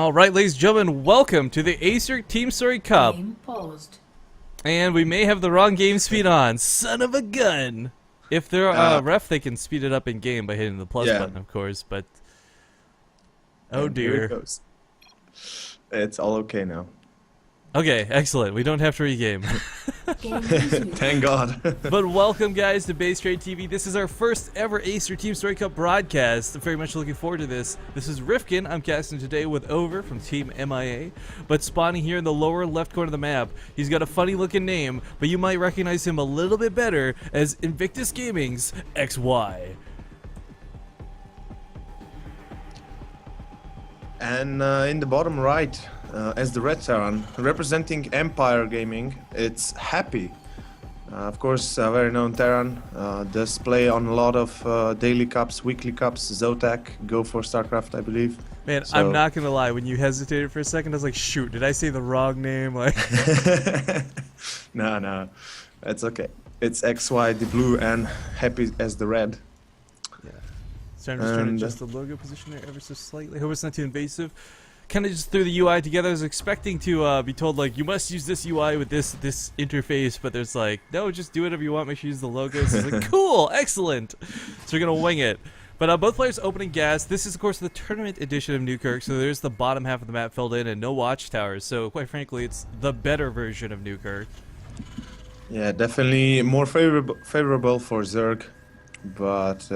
Alright, ladies and gentlemen, welcome to the Acer Team Story Cup. Game paused. And we may have the wrong game speed on. Son of a gun! If they're ref, they can speed it up in game by hitting the plus button, of course, but... Oh And here it dear. goes. It's all okay now. Okay, excellent. We don't have to regame. Game resumed. Thank God. But welcome, guys, to Base Trade TV. This is our first ever Acer Team Story Cup broadcast. I'm very much looking forward to this. This is Rifkin. I'm casting today with Over from Team MIA. But spawning here in the lower left corner of the map, he's got a funny looking name, but you might recognize him a little bit better as Invictus Gaming's XY. And in the bottom right, as the red Terran, representing Empire Gaming, it's Happy. Of course, a very known Terran, does play on a lot of daily cups, weekly cups, Zotac, go for StarCraft, I believe. Man, So- I'm not gonna lie, when you hesitated for a second, I was like, shoot, did I say the wrong name? Like, No, that's okay. It's XY, the blue, and Happy as the red. so I'm just trying to And, adjust the logo position there ever so slightly. Hope it's not too invasive. Kind of just threw the UI together. I was expecting to be told, like, you must use this UI with this interface, but there's like, no, just do whatever you want. Make sure you use the logos. It's like, cool, excellent. So we're going to wing it. But both players opening gas. This is, of course, the tournament edition of Newkirk, so there's the bottom half of the map filled in and no watchtowers. So, quite frankly, it's the better version of Newkirk. Yeah, definitely more favorable for Zerg, but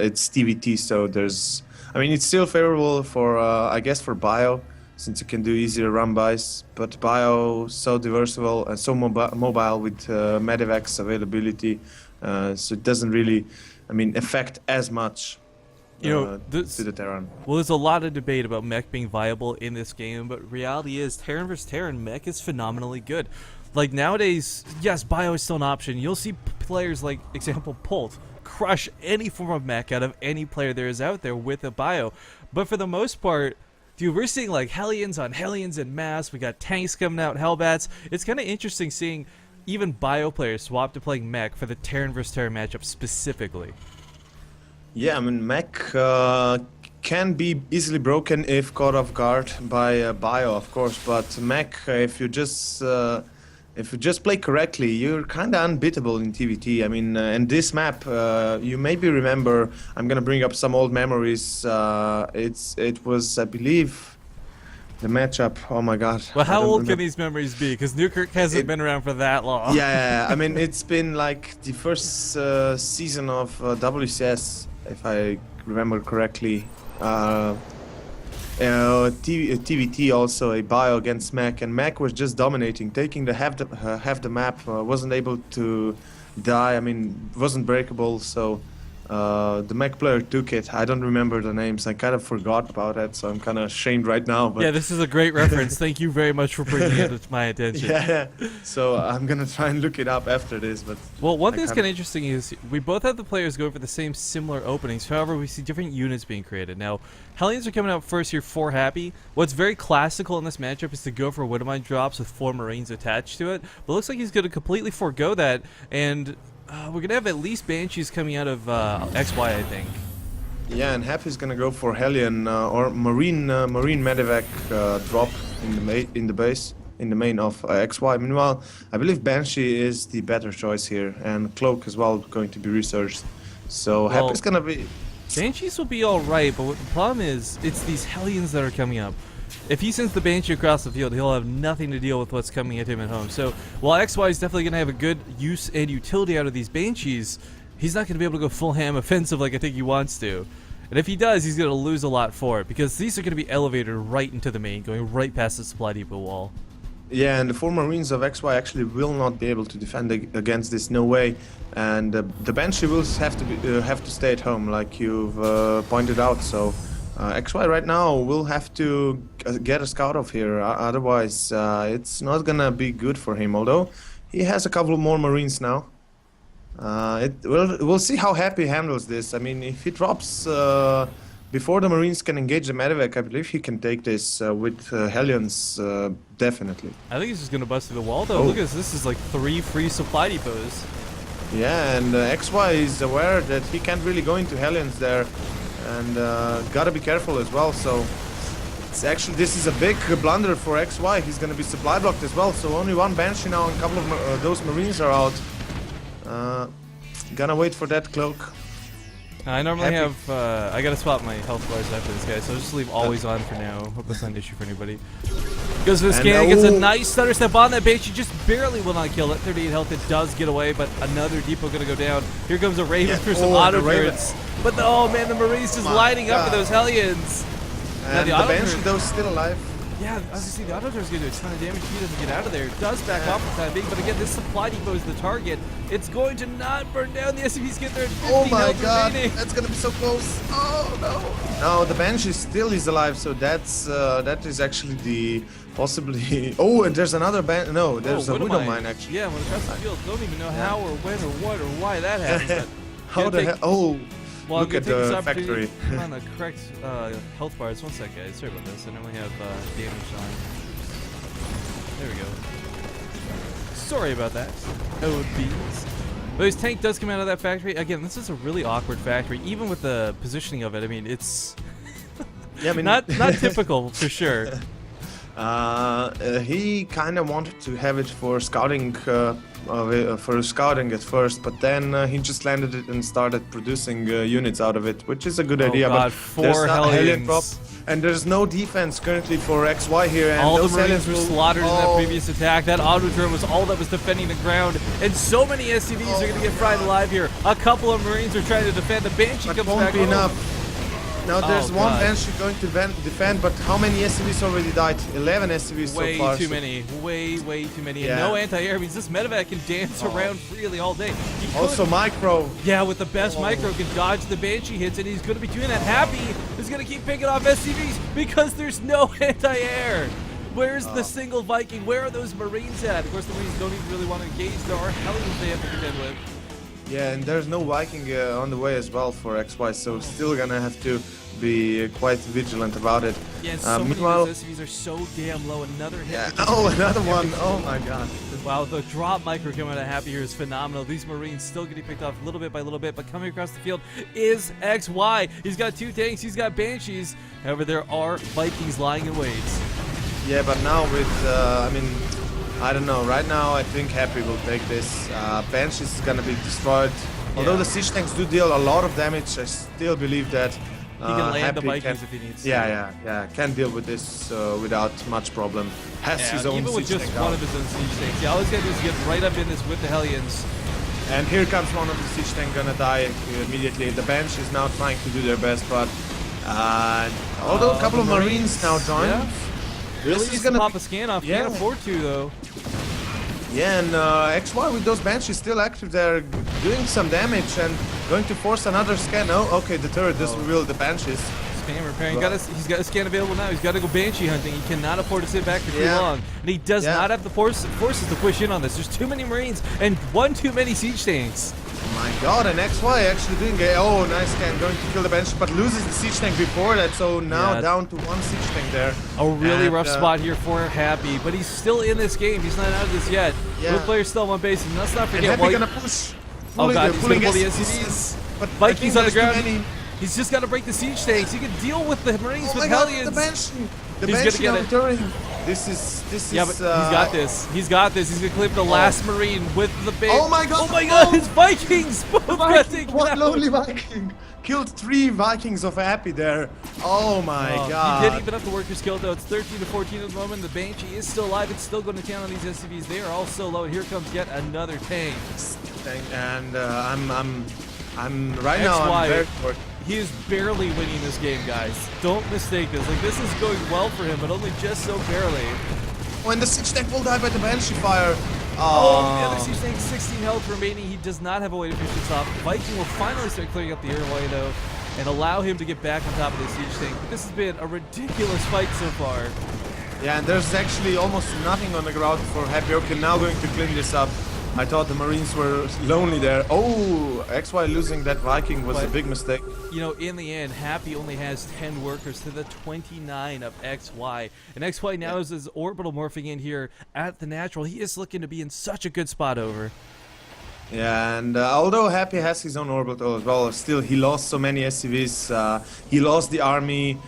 it's TVT, so there's... I mean, it's still favorable for, I guess, for Bio, since you can do easier run bys, but Bio so diversible and so mobile with Medivacs availability, so it doesn't really, I mean, affect as much You know, to the Terran. Well, there's a lot of debate about mech being viable in this game, but reality is Terran vs. Terran mech is phenomenally good. Like nowadays, yes, bio is still an option. You'll see players like, example, Pult, crush any form of mech out of any player there is out there with a bio. But for the most part, dude, we're seeing like Hellions on Hellions en masse. We got tanks coming out, Hellbats. It's kind of interesting seeing even bio players swap to playing mech for the Terran vs. Terran matchup specifically. Yeah, I mean, mech can be easily broken if caught off guard by bio, of course. But mech, if you just play correctly, you're kind of unbeatable in TVT. I mean, in this map, you maybe remember. I'm gonna bring up some old memories. It was, I believe, the matchup. Oh my God. Well, I how don't old can remember. these memories be? Because Newkirk hasn't been around for that long. Yeah, I mean, it's been like the first season of WCS, if I remember correctly. TVT also a bio against Mac, and Mac was just dominating, taking the half the map. Wasn't able to die. I mean, wasn't breakable. So the Mac player took it. I don't remember the names. I kind of forgot about it, so I'm kind of ashamed right now. But Yeah, this is a great reference. Thank you very much for bringing it to my attention. yeah, so I'm gonna try and look it up after this. But Well, one I thing that's kinda- kind of interesting is we both have the players go for the same similar openings. However, we see different units being created. Now, Hellions are coming out first here for Happy. What's very classical in this matchup is to go for Widowmine drops with 4 Marines attached to it. But it looks like he's going to completely forego that, and we're going to have at least Banshees coming out of XY, I think. Yeah, and Happy's gonna go for Hellion or Marine Medivac drop in the base in the main of XY. Meanwhile, I believe Banshee is the better choice here, and Cloak as well going to be researched. So Well, Happy's gonna be. Banshees will be alright, but what the problem is, it's these Hellions that are coming up. If he sends the Banshee across the field, he'll have nothing to deal with what's coming at him at home. So, while XY is definitely going to have a good use and utility out of these Banshees, he's not going to be able to go full ham offensive like I think he wants to. And if he does, he's going to lose a lot for it, because these are going to be elevated right into the main, going right past the supply depot wall. Yeah, and the 4 Marines of XY actually will not be able to defend against this. No way. And the Banshee will have to stay at home, like you've pointed out. So XY right now will have to get a scout off here. Otherwise, it's not gonna be good for him. Although he has a couple more Marines now. We'll see how Happy handles this. I mean, if he drops before the Marines can engage the Medivac, I believe he can take this with Hellions, definitely. I think he's just going to bust through the wall, though. Oh. Look at this. This is like 3 free supply depots. Yeah, and XY is aware that he can't really go into Hellions there, and gotta be careful as well. So it's actually, this is a big blunder for XY. He's gonna be supply blocked as well. So only one Banshee now, and a couple of those Marines are out. Gonna wait for that cloak. I normally Happy. have, I gotta swap my health bars after this guy, so I'll just leave always on for now. Hope that's not an issue for anybody. Goes for the scan, gets a nice stutter step on that Banshee, just barely will not kill it. 38 health, it does get away, but another depot gonna go down. Here comes a Raven for some auto turrets. But oh man, the Marines just lining up for those Hellions. And the Banshee though still alive. Yeah, I was gonna say the auto turret's gonna do a ton of damage if he doesn't get out of there. It does back off for the time being, but again, this supply depot is the target. It's going to not burn down. The SCVs get there at 15 Oh my health god, remaining. that's gonna be so close. Oh no. No, the Banshee still is alive, so that's that is actually the possibly. Oh, and there's another No, there's a Widow Mine actually. Yeah, when across the field, don't even know how or when or what or why that happened. How the hell? Oh. Well, Look at the factory. On the correct health bars. One sec, guys. Sorry about this. I normally have damage on. There we go. Sorry about that. Oh, bees. But his tank does come out of that factory. Again, this is a really awkward factory. Even with the positioning of it, I mean, it's Yeah, I mean, not typical for sure. He kind of wanted to have it for scouting, at first, but then he just landed it and started producing units out of it, which is a good idea. God, but there's 4 not Hellion prop, Hellions. and there's no defense currently for XY here. And All those the Marines Hellions were will- slaughtered in that previous attack. That auto turret was all that was defending the ground. And so many SCVs are going to get fried alive here. A couple of Marines are trying to defend. The Banshee But comes won't back. be enough. Now there's one God. Banshee going to defend, but how many SCVs already died? 11 SCVs Way so far. too so- many. Way too many. Yeah. And no anti-air means this medevac can dance around freely all day. He could- Also micro. yeah, with the best micro, can dodge the Banshee hits, and he's going to be doing that. Happy is going to keep picking off SCVs because there's no anti-air. Where's the single Viking? Where are those Marines at? Of course, the Marines don't even really want to engage. There are Hellions they have to contend with. Yeah, and there's no Viking on the way as well for XY, so still gonna have to be quite vigilant about it. Yeah, and so many meanwhile, of those SCVs are so damn low. Another hit. yeah. with just Oh, another one. Oh my god. wow, the drop micro coming out of Happy here is phenomenal. These Marines still getting picked off little bit by little bit, but coming across the field is XY. He's got 2 tanks, he's got Banshees. However, there are Vikings lying in wait. Yeah, but now with, I mean, I don't know. Right now, I think Happy will take this. Banshees is gonna be destroyed. Although the siege tanks do deal a lot of damage, I still believe that He can land Happy the Vikings can, if he needs to. yeah, can deal with this without much problem. Has his own even with siege just tank one out. of his own siege tanks. Yeah, all he's got to do is get right up in this with the Hellions. And here comes one of the siege tank gonna die immediately. The Banshee is now trying to do their best, but although a couple of Marines now joined, Yeah. Really this needs is to gonna pop be, a scan off. yeah. Can't afford to, though. yeah, and XY with those Banshees still active, they're doing some damage and going to force another scan. Oh, okay, the turret just revealed the Banshees. Spam repairing. He's got a scan available now. He's got to go Banshee hunting. He cannot afford to sit back for too Yeah. long. And he does Yeah. not have the forces to push in on this. There's too many Marines and one too many siege tanks. My god, and XY actually doing a nice scan, going to kill the Banshee, but loses the siege tank before that, so now Yeah. down to 1 siege tank there. A really And, rough spot here for Happy, but he's still in this game. He's not out of this yet. Yeah. Both players still on base, and let's not And forget. Happy while gonna push. oh god, he's gonna pull the SCVs, SCVs. but Vikings I on the think there's ground. too many. He's just got to break the siege tanks. He can deal with the Marines Oh with my god, Hellions. the Banshee! The He's gonna Banshee get now it. turning. This is Yeah, but he's got this. He's got this. He's gonna clip the last Marine with the big. Oh my god! Oh my god! Oh! His Vikings both got taken One out. lonely Viking killed 3 Vikings of Happy there. Oh my god! He did even up the workers killed though. It's 13 to 14 at the moment. The Banshee is still alive. It's still going to town on these SCVs. They are all so low. And here comes yet another tank. And I'm right now. XY. I'm very short. He is barely winning this game, guys. Don't mistake this. Like this is going well for him, but only just so barely. When the siege tank will die by the Banshee fire. Oh, the other siege tank, 16 health remaining. He does not have a way to finish this off. Viking will finally start clearing up the airway though, and allow him to get back on top of the siege tank. But this has been a ridiculous fight so far. Yeah, and there's actually almost nothing on the ground for Happy. Okay, now going to clean this up. I thought the Marines were lonely there. Oh, XY losing that Viking was a big mistake. You know, in the end, Happy only has 10 workers to the 29 of XY. And XY now is his orbital morphing in here at the natural. He is looking to be in such a good spot over. Yeah, and although Happy has his own orbital as well, still he lost so many SCVs. He lost the army.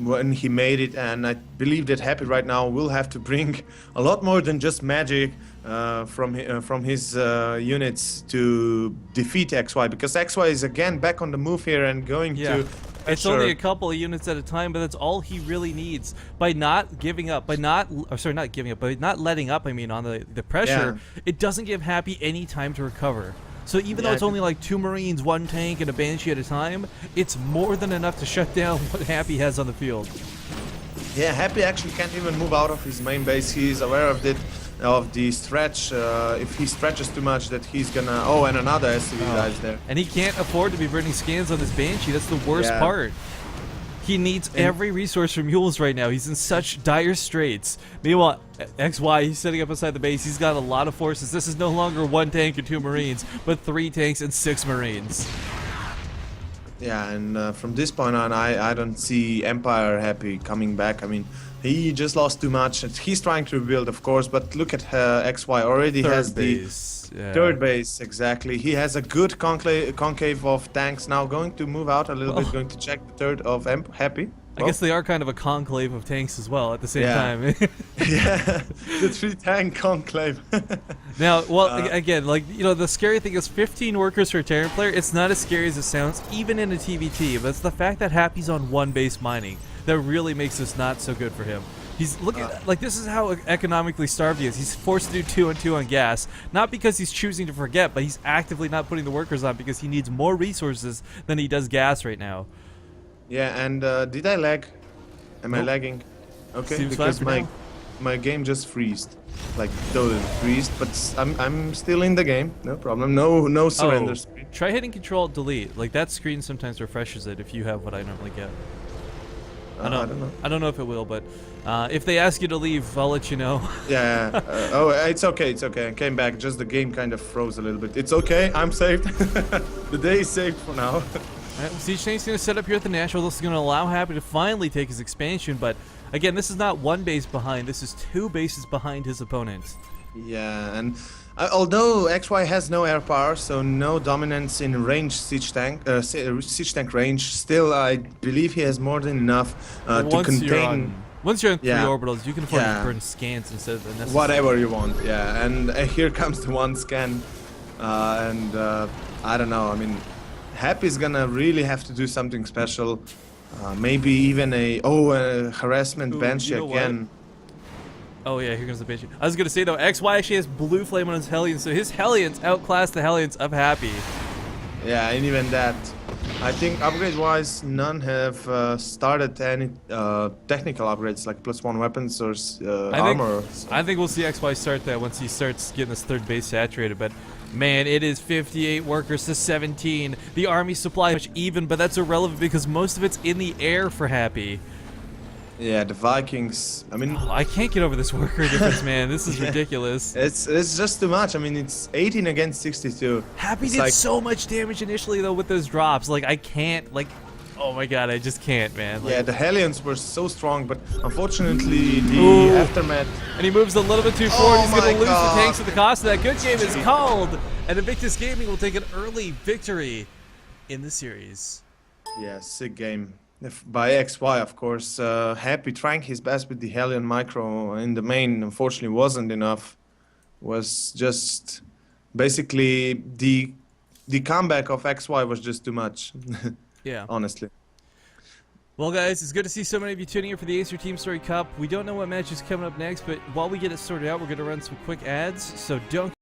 when he made it, and I believe that Happy right now will have to bring a lot more than just magic from his units to defeat XY, because XY is again back on the move here and going to. It's only a couple of units at a time, but that's all he really needs. By not giving up, by not letting up, I mean, on the pressure, it doesn't give Happy any time to recover. So even though it's only like 2 Marines, 1 tank, and a Banshee at a time, it's more than enough to shut down what Happy has on the field. Yeah, Happy actually can't even move out of his main base. He's aware of it, of the stretch. If he stretches too much, that he's gonna. Oh, and another SCV dives there. And he can't afford to be burning scans on this Banshee. That's the worst part. He needs every resource from Mules right now. He's in such dire straits. Meanwhile, XY, he's setting up inside the base. He's got a lot of forces. This is no longer 1 tank and 2 Marines, but 3 tanks and 6 Marines. Yeah, and from this point on, I don't see Empire Happy coming back. I mean, he just lost too much. He's trying to rebuild, of course, but look at XY already has the third base, exactly. He has a good concave of tanks now, going to move out a little bit, going to check the third of Happy. I guess they are kind of a conclave of tanks as well at the same time. Yeah, the 3 tank conclave. Now, well, again, like, you know, the scary thing is 15 workers for a Terran player, it's not as scary as it sounds, even in a TVT, but it's the fact that Happy's on 1 base mining that really makes this not so good for him. He's looking like this is how economically starved he is. He's forced to do 2 and 2 on gas, not because he's choosing to forget, but he's actively not putting the workers on because he needs more resources than he does gas right now. Yeah, and did I lag? Am I lagging? Okay, Seems because my game just freezed, like totally freezed. But I'm still in the game, no problem. No surrender screen. Try hitting Control Delete. Like that screen sometimes refreshes it if you have what I normally get. I don't know. I don't know if it will, but if they ask you to leave, I'll let you know. Yeah. Oh, it's okay. It's okay. I came back. Just the game kind of froze a little bit. It's okay. I'm saved. The day is saved for now. Alright, Siege Tank's going to set up here at the National. This is going to allow Happy to finally take his expansion, but again, this is not 1 base behind. This is 2 bases behind his opponent. Yeah, and although XY has no air power, so no dominance in range siege tank range, still I believe he has more than enough to contain. Once you're on 3 orbitals, you can afford to burn scans instead of the necessary. Whatever you want, yeah. And here comes the 1 scan, and I don't know. I mean, Happy's gonna really have to do something special. Maybe even a harassment Banshee again. Oh yeah, here comes the Banshee. I was gonna say though, XY actually has blue flame on his Hellions, so his Hellions outclass the Hellions of Happy. Yeah, and even that. I think upgrade-wise, none have started any technical upgrades like +1 weapons or armor. I think we'll see XY start that once he starts getting this 3rd base saturated, but man, it is 58 workers to 17. The army supply is much even, but that's irrelevant because most of it's in the air for Happy. Yeah, the Vikings. I mean, I can't get over this worker difference, man. This is ridiculous. It's just too much. I mean, it's 18 against 62. Happy did so much damage initially though with those drops. Like I can't, like, oh my god, I just can't, man. Like, yeah, the Hellions were so strong, but unfortunately the aftermath. And he moves a little bit too forward. He's gonna lose the tanks at the cost of that. Good game is called, and Invictus Gaming will take an early victory in the series. Yeah, sick game. By XY, of course. Happy trying his best with the Hellion Micro in the main, unfortunately wasn't enough. Was just basically the comeback of XY was just too much. Yeah. Honestly. Well, guys, it's good to see so many of you tuning in for the Acer Team Story Cup. We don't know what match is coming up next, but while we get it sorted out, we're going to run some quick ads, so don't